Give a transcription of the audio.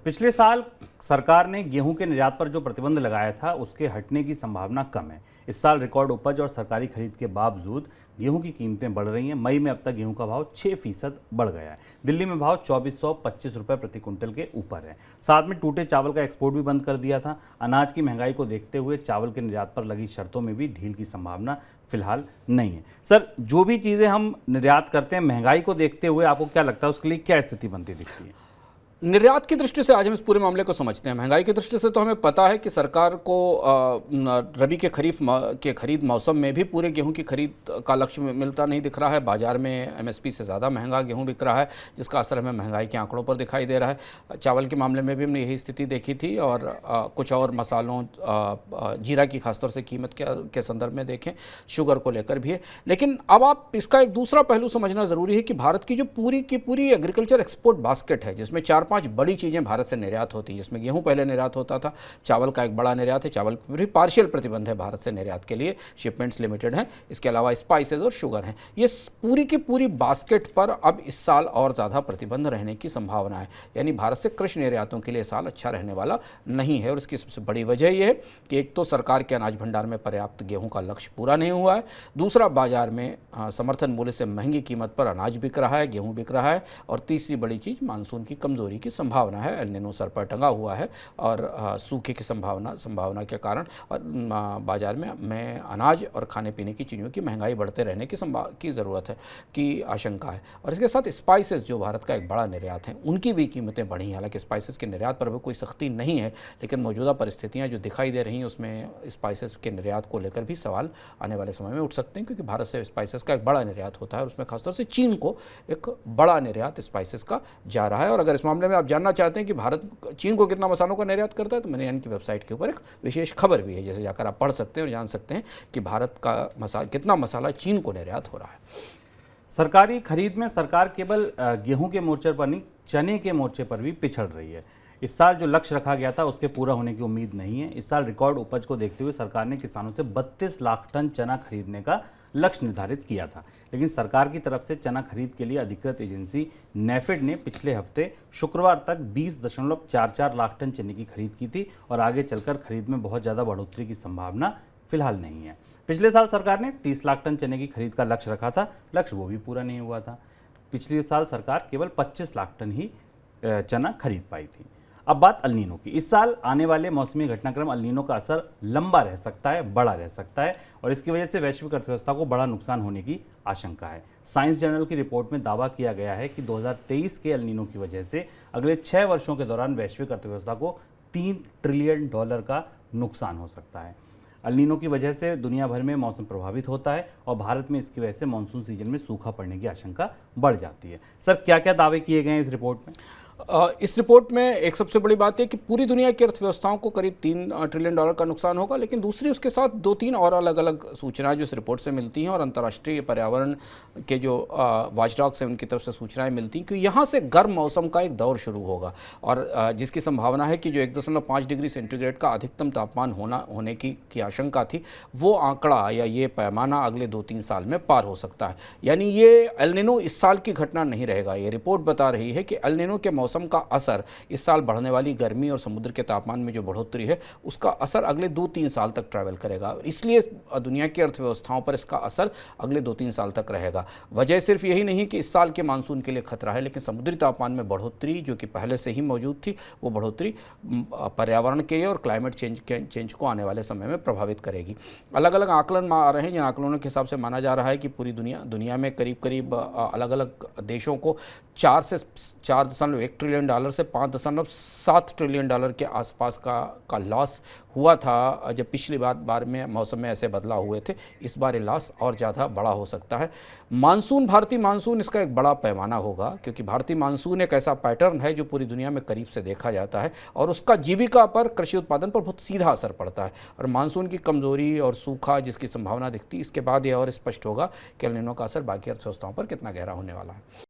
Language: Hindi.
पिछले साल सरकार ने गेहूं के निर्यात पर जो प्रतिबंध लगाया था उसके हटने की संभावना कम है। इस साल रिकॉर्ड उपज और सरकारी खरीद के बावजूद गेहूं की कीमतें बढ़ रही हैं। मई में अब तक गेहूं का भाव 6% बढ़ गया है। दिल्ली में भाव 2425 रुपये प्रति क्विंटल के ऊपर है। साथ में टूटे चावल का एक्सपोर्ट भी बंद कर दिया था। अनाज की महंगाई को देखते हुए चावल के निर्यात पर लगी शर्तों में भी ढील की संभावना फिलहाल नहीं है। सर, जो भी चीज़ें हम निर्यात करते हैं महंगाई को देखते हुए आपको क्या लगता है उसके लिए क्या स्थिति बनती दिखती है? निर्यात की दृष्टि से आज हम इस पूरे मामले को समझते हैं। महंगाई की दृष्टि से तो हमें पता है कि सरकार को रबी के के खरीद मौसम में भी पूरे गेहूं की खरीद का लक्ष्य मिलता नहीं दिख रहा है। बाजार में एमएसपी से ज़्यादा महंगा गेहूं बिक रहा है, जिसका असर हमें महंगाई के आंकड़ों पर दिखाई दे रहा है। चावल के मामले में भी हमने यही स्थिति देखी थी और कुछ और मसालों, जीरा की खासतौर से कीमत के संदर्भ में देखें, शुगर को लेकर भी है। लेकिन अब आप इसका एक दूसरा पहलू समझना ज़रूरी है कि भारत की जो पूरी की पूरी एग्रीकल्चर एक्सपोर्ट बास्केट है, जिसमें 4-5 बड़ी चीज़ें भारत से निर्यात होती हैं, जिसमें गेहूं पहले निर्यात होता था, चावल का एक बड़ा निर्यात है, चावल पर भी पार्शियल प्रतिबंध है भारत से निर्यात के लिए, शिपमेंट्स लिमिटेड हैं। इसके अलावा स्पाइसेस और शुगर हैं। ये पूरी की पूरी बास्केट पर अब इस साल और ज़्यादा प्रतिबंध रहने की संभावना है। यानी भारत से कृषि निर्यातों के लिए साल अच्छा रहने वाला नहीं है। और इसकी सबसे बड़ी वजह यह है कि एक तो सरकार के अनाज भंडार में पर्याप्त गेहूँ का लक्ष्य पूरा नहीं हुआ है, दूसरा बाजार में समर्थन मूल्य से महंगी कीमत पर अनाज बिक रहा है, गेहूँ बिक रहा है, और तीसरी बड़ी चीज़ मानसून की कमजोरी की संभावना है। एल निनो सर पर टंगा हुआ है और सूखे की संभावना के कारण और बाजार में अनाज और खाने पीने की चीज़ों की महंगाई बढ़ते रहने की ज़रूरत है, की आशंका है। और इसके साथ स्पाइसेस जो भारत का एक बड़ा निर्यात है, उनकी भी कीमतें बढ़ी हैं। हालांकि स्पाइसेस के निर्यात पर भी कोई सख्ती नहीं है, लेकिन मौजूदा परिस्थितियाँ जो दिखाई दे रही हैं उसमें स्पाइसेस के निर्यात को लेकर भी सवाल आने वाले समय में उठ सकते हैं, क्योंकि भारत से स्पाइसेस का एक बड़ा निर्यात होता है और उसमें खासतौर से चीन को एक बड़ा निर्यात स्पाइसेस का जा रहा है। और अगर इस मामले में आप जानना चाहते हैं कि भारत चीन को कितना मसालों का निर्यात करता है, तो मैंने इनकी वेबसाइट के ऊपर एक विशेष खबर भी है, जैसे जाकर आप पढ़ सकते हैं और जान सकते हैं कि भारत का कितना मसाला चीन को निर्यात हो रहा है। सरकारी खरीद में सरकार केवल गेहूं के मोर्चे पर नहीं, चने के मोर्चे पर भी पिछड़ रही है। इस साल जो लक्ष्य रखा गया था उसके पूरा होने की उम्मीद नहीं है। इस साल रिकॉर्ड उपज को देखते हुए सरकार ने किसानों से 32 लाख टन चना खरीदने का लक्ष्य निर्धारित किया था, लेकिन सरकार की तरफ से चना खरीद के लिए अधिकृत एजेंसी नेफेड ने पिछले हफ्ते शुक्रवार तक 20.44 लाख टन चने की खरीद की थी और आगे चलकर खरीद में बहुत ज़्यादा बढ़ोतरी की संभावना फिलहाल नहीं है। पिछले साल सरकार ने 30 लाख टन चने की खरीद का लक्ष्य रखा था, लक्ष्य वो भी पूरा नहीं हुआ था। पिछले साल सरकार केवल 25 लाख टन ही चना खरीद पाई थी। अब बात अल नीनो की। इस साल आने वाले मौसमी घटनाक्रम अल नीनो का असर लंबा रह सकता है, बड़ा रह सकता है, और इसकी वजह से वैश्विक अर्थव्यवस्था को बड़ा नुकसान होने की आशंका है। साइंस जर्नल की रिपोर्ट में दावा किया गया है कि 2023 के अल नीनो की वजह से अगले 6 वर्षों के दौरान वैश्विक अर्थव्यवस्था को $3 ट्रिलियन का नुकसान हो सकता है। अल नीनो की वजह से दुनिया भर में मौसम प्रभावित होता है और भारत में इसकी वजह से मानसून सीजन में सूखा पड़ने की आशंका बढ़ जाती है। सर, क्या क्या दावे किए गए हैं इस रिपोर्ट में? इस रिपोर्ट में एक सबसे बड़ी बात है कि पूरी दुनिया की अर्थव्यवस्थाओं को करीब $3 ट्रिलियन का नुकसान होगा, लेकिन दूसरी उसके साथ 2-3 और अलग अलग सूचनाएं जो इस रिपोर्ट से मिलती हैं और अंतर्राष्ट्रीय पर्यावरण के जो वॉचडॉग्स हैं उनकी तरफ से सूचनाएं मिलती हैं कि यहाँ से गर्म मौसम का एक दौर शुरू होगा और जिसकी संभावना है कि जो 1.5 डिग्री सेंटीग्रेड का अधिकतम तापमान होने की आशंका थी, वो आंकड़ा या ये पैमाना अगले 2-3 साल में पार हो सकता है। यानी ये एल निनो इस साल की घटना नहीं रहेगा। ये रिपोर्ट बता रही है कि एल निनो के मौसम का असर इस साल बढ़ने वाली गर्मी और समुद्र के तापमान में जो बढ़ोतरी है उसका असर अगले 2-3 साल तक ट्रैवल करेगा। इसलिए दुनिया की अर्थव्यवस्थाओं पर इसका असर अगले 2-3 साल तक रहेगा। वजह सिर्फ यही नहीं कि इस साल के मानसून के लिए खतरा है, लेकिन समुद्री तापमान में बढ़ोतरी जो कि पहले से ही मौजूद थी, वो बढ़ोतरी पर्यावरण के लिए और क्लाइमेट चेंज को आने वाले समय में प्रभावित करेगी। अलग अलग आकलन आ रहे हैं, जिन आकलनों के हिसाब से माना जा रहा है कि पूरी दुनिया में करीब अलग अलग देशों को 4.1 ट्रिलियन से 5.7 ट्रिलियन के आसपास का लॉस हुआ था जब पिछली बार में मौसम में ऐसे बदलाव हुए थे। इस बार ये लॉस और ज़्यादा बड़ा हो सकता है। भारतीय मानसून इसका एक बड़ा पैमाना होगा, क्योंकि भारतीय मानसून एक ऐसा पैटर्न है जो पूरी दुनिया में करीब से देखा जाता है और उसका जीविका पर, कृषि उत्पादन पर बहुत सीधा असर पड़ता है। और मानसून की कमजोरी और सूखा जिसकी संभावना दिखती है, इसके बाद ये और स्पष्ट होगा कि एल निनो का असर बाकी अर्थव्यवस्थाओं पर कितना गहरा होने वाला है।